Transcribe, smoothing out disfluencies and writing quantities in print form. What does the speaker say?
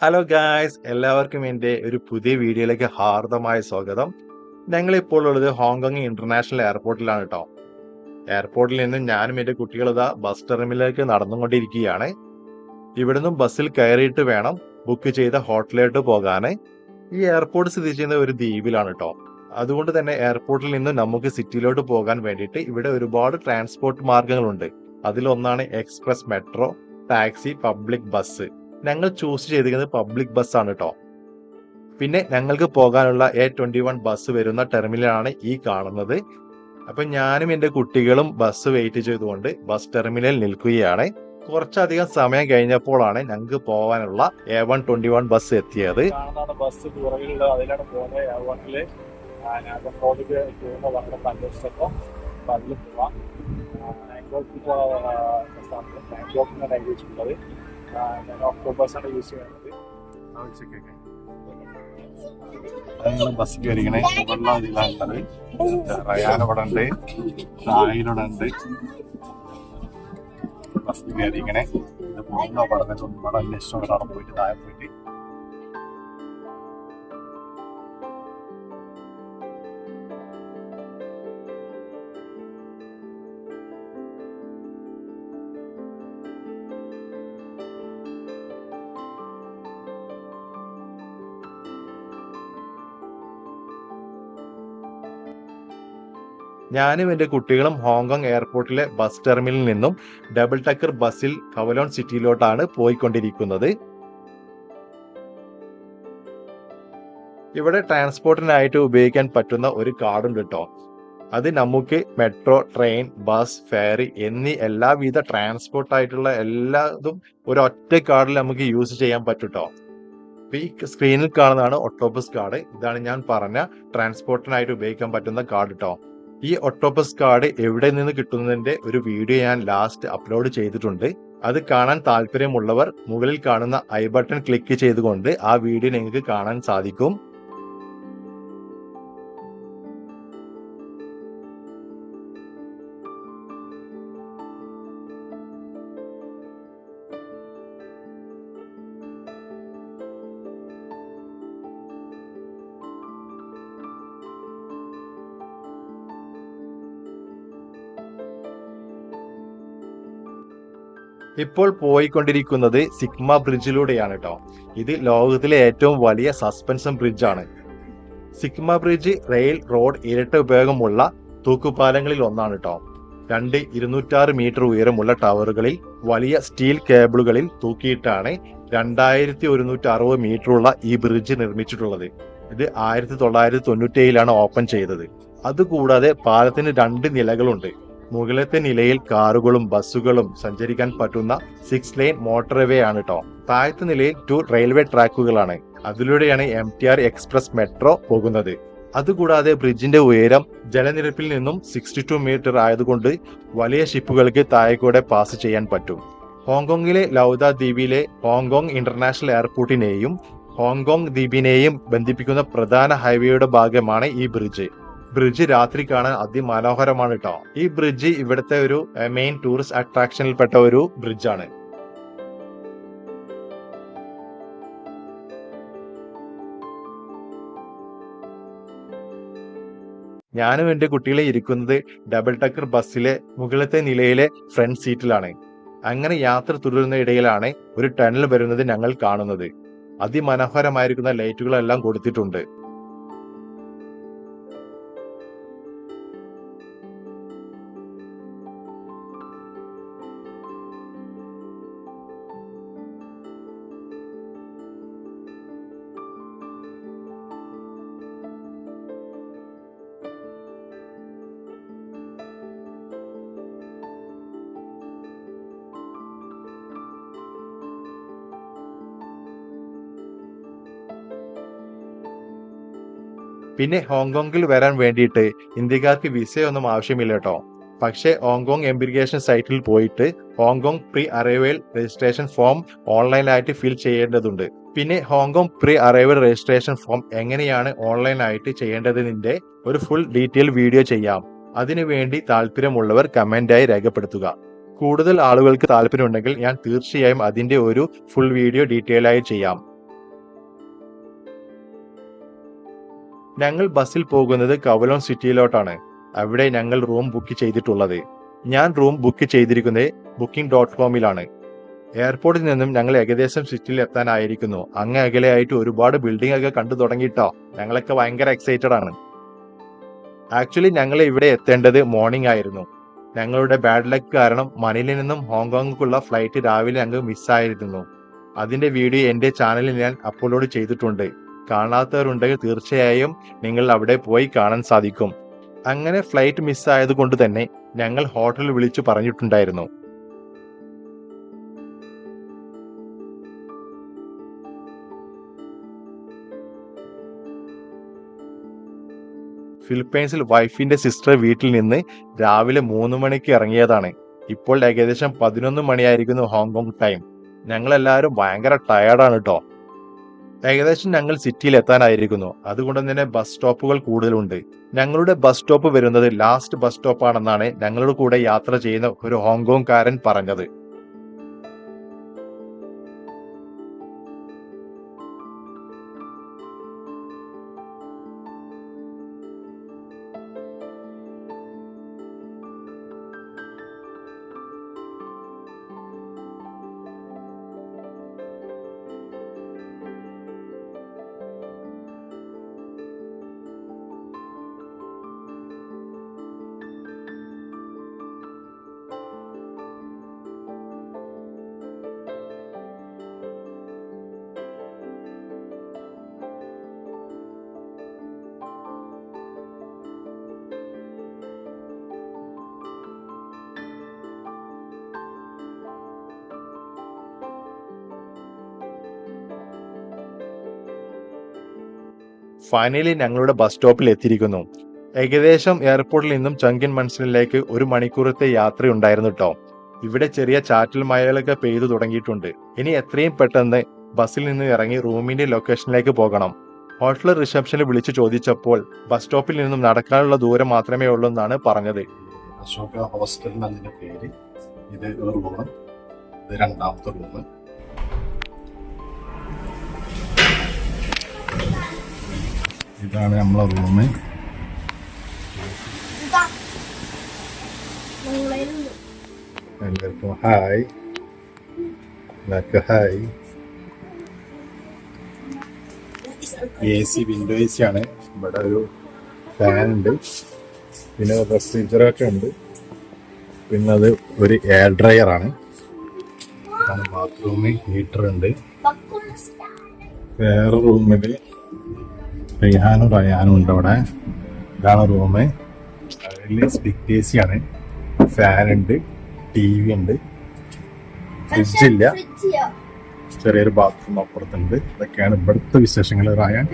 Hello guys, എല്ലാവർക്കും എൻ്റെ ഒരു പുതിയ വീഡിയോയിലേക്ക് ഹാർദമായ സ്വാഗതം. ഞങ്ങളിപ്പോൾ ഉള്ളത് ഹോങ്കോങ് ഇന്റർനാഷണൽ എയർപോർട്ടിലാണ് കേട്ടോ. എയർപോർട്ടിൽ നിന്ന് ഞാനും എൻ്റെ കുട്ടികളും ഇതാ ബസ് ടെർമിനലിലേക്ക് നടന്നുകൊണ്ടിരിക്കുകയാണ്. ഇവിടുന്ന് ബസ്സിൽ കയറിയിട്ട് വേണം ബുക്ക് ചെയ്ത ഹോട്ടലിലോട്ട് പോകാന്. ഈ എയർപോർട്ട് സ്ഥിതി ചെയ്യുന്ന ഒരു ദ്വീപിലാണ് കേട്ടോ. അതുകൊണ്ട് തന്നെ എയർപോർട്ടിൽ നിന്ന് നമുക്ക് സിറ്റിയിലോട്ട് പോകാൻ വേണ്ടിയിട്ട് ഇവിടെ ഒരുപാട് ട്രാൻസ്പോർട്ട് മാർഗങ്ങളുണ്ട്. അതിലൊന്നാണ് express metro, taxi, public bus. ഞങ്ങൾ ചൂസ് ചെയ്തിരിക്കുന്നത് പബ്ലിക് ബസ്സാണ് കേട്ടോ. പിന്നെ ഞങ്ങൾക്ക് പോകാനുള്ള A21 ബസ് വരുന്ന ടെർമിനലാണ് ഈ കാണുന്നത്. അപ്പൊ ഞാനും എൻ്റെ കുട്ടികളും ബസ് വെയിറ്റ് ചെയ്തുകൊണ്ട് ബസ് ടെർമിനലിൽ നിൽക്കുകയാണ്. കുറച്ചധികം സമയം കഴിഞ്ഞപ്പോഴാണ് ഞങ്ങൾക്ക് പോകാനുള്ള A121 ബസ് എത്തിയത്. ബസ് പുറകിലുള്ള അതിലാണ് പോകുന്നത്. A1-ല് കോളേജ് വളരെ അന്വേഷിച്ചപ്പോൾ അതിൽ പോവാം. ബാങ്കോക്കിനാണ് അന്വേഷിച്ചിട്ടുള്ളത്. ഞാൻ ഒക്ടോബേഴ്സാണ് യൂസ് ചെയ്യുന്നത്. ബസ് കയറിക്കണേ. മുകളിലുള്ള ഇതിലാണുള്ളത്. റയാനിവിടെ ഉണ്ട്, സാഹിലിവിടെ ഉണ്ട്. ബസ് കയറിക്കണേ. ഇത് പോകുന്ന പഠനത്തിൽ ഒരുപാട് അന്വേഷിച്ചു അവിടെ പോയിട്ട് താഴെ പോയിട്ട് ഞാനും എൻ്റെ കുട്ടികളും ഹോങ്കോങ് എയർപോർട്ടിലെ ബസ് ടെർമിനലിൽ നിന്നും ഡബിൾ ടക്കർ ബസ്സിൽ കവലോൺ സിറ്റിയിലോട്ടാണ് പോയിക്കൊണ്ടിരിക്കുന്നത്. ഇവിടെ ട്രാൻസ്പോർട്ടിനായിട്ട് ഉപയോഗിക്കാൻ പറ്റുന്ന ഒരു കാർഡുണ്ട് കേട്ടോ. അത് നമുക്ക് മെട്രോ, ട്രെയിൻ, ബസ്, ഫെയറി എന്നീ എല്ലാവിധ ട്രാൻസ്പോർട്ട് ആയിട്ടുള്ള എല്ലാതും ഒരു ഒറ്റ കാർഡിൽ നമുക്ക് യൂസ് ചെയ്യാൻ പറ്റും കേട്ടോ. ഈ സ്ക്രീനിൽ കാണുന്നതാണ് ഒക്ടോപസ് കാർഡ്. ഇതാണ് ഞാൻ പറഞ്ഞ ട്രാൻസ്പോർട്ടിനായിട്ട് ഉപയോഗിക്കാൻ പറ്റുന്ന കാർഡ് കേട്ടോ. ഈ ഒക്ടോപസ് കാർഡ് എവിടെ നിന്ന് കിട്ടുന്നതിന്റെ ഒരു വീഡിയോ ഞാൻ ലാസ്റ്റ് അപ്ലോഡ് ചെയ്തിട്ടുണ്ട്. അത് കാണാൻ താല്പര്യമുള്ളവർ മുകളിൽ കാണുന്ന ഐ ബട്ടൺ ക്ലിക്ക് ചെയ്തുകൊണ്ട് ആ വീഡിയോ നിങ്ങൾക്ക് കാണാൻ സാധിക്കും. ഇപ്പോൾ പോയിക്കൊണ്ടിരിക്കുന്നത് സിഗ്മ ബ്രിഡ്ജിലൂടെയാണ് കേട്ടോ. ഇത് ലോകത്തിലെ ഏറ്റവും വലിയ സസ്പെൻഷൻ ബ്രിഡ്ജാണ്. സിഗ്മ ബ്രിഡ്ജ് റെയിൽ, റോഡ് ഇരട്ട ഉപയോഗമുള്ള തൂക്കുപാലങ്ങളിൽ ഒന്നാണ് കേട്ടോ. 206 മീറ്റർ ഉയരമുള്ള ടവറുകളിൽ വലിയ സ്റ്റീൽ കേബിളുകളിൽ തൂക്കിയിട്ടാണ് 2160 മീറ്ററുള്ള ഈ ബ്രിഡ്ജ് നിർമ്മിച്ചിട്ടുള്ളത്. ഇത് 1997 ഓപ്പൺ ചെയ്തത്. അതുകൂടാതെ പാലത്തിന് 2 നിലകളുണ്ട്. മുകളിലത്തെ നിലയിൽ കാറുകളും ബസ്സുകളും സഞ്ചരിക്കാൻ പറ്റുന്ന 6 ലൈൻ മോട്ടോർവേ ആണ് കേട്ടോ. താഴത്തെ നിലയിൽ 2 റെയിൽവേ ട്രാക്കുകളാണ്. അതിലൂടെയാണ് MTR എക്സ്പ്രസ് മെട്രോ പോകുന്നത്. അതുകൂടാതെ ബ്രിഡ്ജിന്റെ ഉയരം ജലനിരപ്പിൽ നിന്നും 62 മീറ്റർ ആയതുകൊണ്ട് വലിയ ഷിപ്പുകൾക്ക് താഴെക്കൂടെ പാസ് ചെയ്യാൻ പറ്റും. ഹോങ്കോങ്ങിലെ ലൗദ ദ്വീപിലെ ഹോങ്കോങ് ഇന്റർനാഷണൽ എയർപോർട്ടിനെയും ഹോങ്കോങ് ദ്വീപിനെയും ബന്ധിപ്പിക്കുന്ന പ്രധാന ഹൈവേയുടെ ഭാഗമാണ് ഈ ബ്രിഡ്ജ്. ബ്രിഡ്ജ് രാത്രി കാണാൻ അതിമനോഹരമാണ് കേട്ടോ. ഈ ബ്രിഡ്ജ് ഇവിടുത്തെ ഒരു മെയിൻ ടൂറിസ്റ്റ് അട്രാക്ഷനിൽപ്പെട്ട ഒരു ബ്രിഡ്ജാണ്. ഞാനും എൻ്റെ കുട്ടികളെ ഇരിക്കുന്നത് ഡബിൾ ടക്കർ ബസ്സിലെ മുകളിലത്തെ നിലയിലെ ഫ്രണ്ട് സീറ്റിലാണ്. അങ്ങനെ യാത്ര തുടരുന്ന ഇടയിലാണ് ഒരു ടണൽ വരുന്നത് ഞങ്ങൾ കാണുന്നത്. അതിമനോഹരമായിരിക്കുന്ന ലൈറ്റുകളെല്ലാം കൊടുത്തിട്ടുണ്ട്. പിന്നെ ഹോങ്കോങ്ങിൽ വരാൻ വേണ്ടിയിട്ട് ഇന്ത്യക്കാർക്ക് വിസയൊന്നും ആവശ്യമില്ല കേട്ടോ. പക്ഷേ ഹോങ്കോങ് എമിഗ്രേഷൻ സൈറ്റിൽ പോയിട്ട് Hong Kong pre arrival registration form ഓൺലൈനായിട്ട് ഫിൽ ചെയ്യേണ്ടതുണ്ട്. പിന്നെ Hong Kong pre arrival registration form എങ്ങനെയാണ് ഓൺലൈനായിട്ട് ചെയ്യേണ്ടതിന്റെ ഒരു ഫുൾ ഡീറ്റെയിൽ വീഡിയോ ചെയ്യാം. അതിനുവേണ്ടി താല്പര്യമുള്ളവർ കമന്റായി രേഖപ്പെടുത്തുക. കൂടുതൽ ആളുകൾക്ക് താല്പര്യമുണ്ടെങ്കിൽ ഞാൻ തീർച്ചയായും അതിന്റെ ഒരു ഫുൾ വീഡിയോ ഡീറ്റെയിൽ ആയി ചെയ്യാം. ഞങ്ങൾ ബസ്സിൽ പോകുന്നത് കവലോൺ സിറ്റിയിലോട്ടാണ്. അവിടെ ഞങ്ങൾ റൂം ബുക്ക് ചെയ്തിട്ടുള്ളത്. ഞാൻ റൂം ബുക്ക് ചെയ്തിരിക്കുന്നത് booking.comലാണ്. എയർപോർട്ടിൽ നിന്നും ഞങ്ങൾ ഏകദേശം സിറ്റിയിൽ എത്താനായിരിക്കുന്നു. അങ്ങ് അകലെയായിട്ട് ഒരുപാട് ബിൽഡിംഗ് ഒക്കെ കണ്ടു തുടങ്ങിയിട്ടോ. ഞങ്ങളൊക്കെ ഭയങ്കര എക്സൈറ്റഡ് ആണ്. ആക്ച്വലി ഞങ്ങൾ ഇവിടെ എത്തേണ്ടത് മോർണിംഗ് ആയിരുന്നു. ഞങ്ങളുടെ ബാഡ് ലക്ക് കാരണം മനിലയിൽ നിന്നും ഹോങ്കോങ്ങിലേക്കുള്ള ഫ്ലൈറ്റ് രാവിലെ ഞങ്ങൾ മിസ്സായിരുന്നു. അതിന്റെ വീഡിയോ എന്റെ ചാനലിൽ ഞാൻ അപ്ലോഡ് ചെയ്തിട്ടുണ്ട്. കാണാത്തവരുണ്ടെങ്കിൽ തീർച്ചയായും നിങ്ങൾ അവിടെ പോയി കാണാൻ സാധിക്കും. അങ്ങനെ ഫ്ലൈറ്റ് മിസ്സായത് കൊണ്ട് തന്നെ ഞങ്ങൾ ഹോട്ടലിൽ വിളിച്ചു പറഞ്ഞിട്ടുണ്ടായിരുന്നു. ഫിലിപ്പൈൻസിൽ വൈഫിന്റെ സിസ്റ്റർ വീട്ടിൽ നിന്ന് രാവിലെ 3 മണിക്ക് ഇറങ്ങിയതാണ്. ഇപ്പോൾ ഏകദേശം 11 മണിയായിരിക്കുന്നു ഹോങ്കോങ് ടൈം. ഞങ്ങളെല്ലാവരും ഭയങ്കര ടയർഡാണ് കേട്ടോ. ഏകദേശം ഞങ്ങൾ സിറ്റിയിൽ എത്താനായിരിക്കുന്നു. അതുകൊണ്ട് തന്നെ ബസ് സ്റ്റോപ്പുകൾ കൂടുതലുണ്ട്. ഞങ്ങളുടെ ബസ് സ്റ്റോപ്പ് വരുന്നത് ലാസ്റ്റ് ബസ് സ്റ്റോപ്പ് ആണെന്നാണ് ഞങ്ങളുടെ കൂടെ യാത്ര ചെയ്യുന്ന ഒരു ഹോങ്കോങ്കാരൻ പറഞ്ഞത്. ഫൈനലി ഞങ്ങളുടെ ബസ് സ്റ്റോപ്പിൽ എത്തിയിരിക്കുന്നു. ഏകദേശം എയർപോർട്ടിൽ നിന്നും ചങ്കിൻ മൺസണിലേക്ക് 1 മണിക്കൂറത്തെ യാത്രയുണ്ടായിരുന്നു കേട്ടോ. ഇവിടെ ചെറിയ ചാറ്റൽ മഴകളൊക്കെ പെയ്തു തുടങ്ങിയിട്ടുണ്ട്. ഇനി എത്രയും പെട്ടെന്ന് ബസ്സിൽ നിന്ന് ഇറങ്ങി റൂമിന്റെ ലൊക്കേഷനിലേക്ക് പോകണം. ഹോട്ടൽ റിസപ്ഷനിൽ വിളിച്ചു ചോദിച്ചപ്പോൾ ബസ് സ്റ്റോപ്പിൽ നിന്നും നടക്കാനുള്ള ദൂരം മാത്രമേ ഉള്ളൂ എന്നാണ് പറഞ്ഞത്. അശോക ഹോസ്റ്റൽ എന്നതിന്റെ പേര്. ഇത് ഒരു റൂം, ഇത് രണ്ടാമത്തെ റൂം. ഇതാണ് നമ്മളെ റൂം. എല്ലാവർക്കും hi. Hi. AC window AC ആണ്. ഇവിടെ ഒരു ഫാൻ ഉണ്ട്, പിന്നെ റെഫ്രിജറേറ്റർ ഉണ്ട്, പിന്നെ അത് ഒരു എയർ ഡ്രയർ ആണ്. ബാത്റൂമിൽ ഹീറ്റർ ഉണ്ട്. വേറെ റൂമില് റയാനും ഉണ്ട്. അവിടെ ഇതാണ് റൂം. അതിൽ സ്പ്ലിറ്റ് AC ആണ്, ഫാൻ ഉണ്ട്, TV ഉണ്ട്, ഫ്രിഡ്ജ് ഇല്ല, ചെറിയൊരു ബാത്റൂം അപ്പുറത്തുണ്ട്. ഇതൊക്കെയാണ് ഇവിടുത്തെ വിശേഷങ്ങൾ. റയാൻ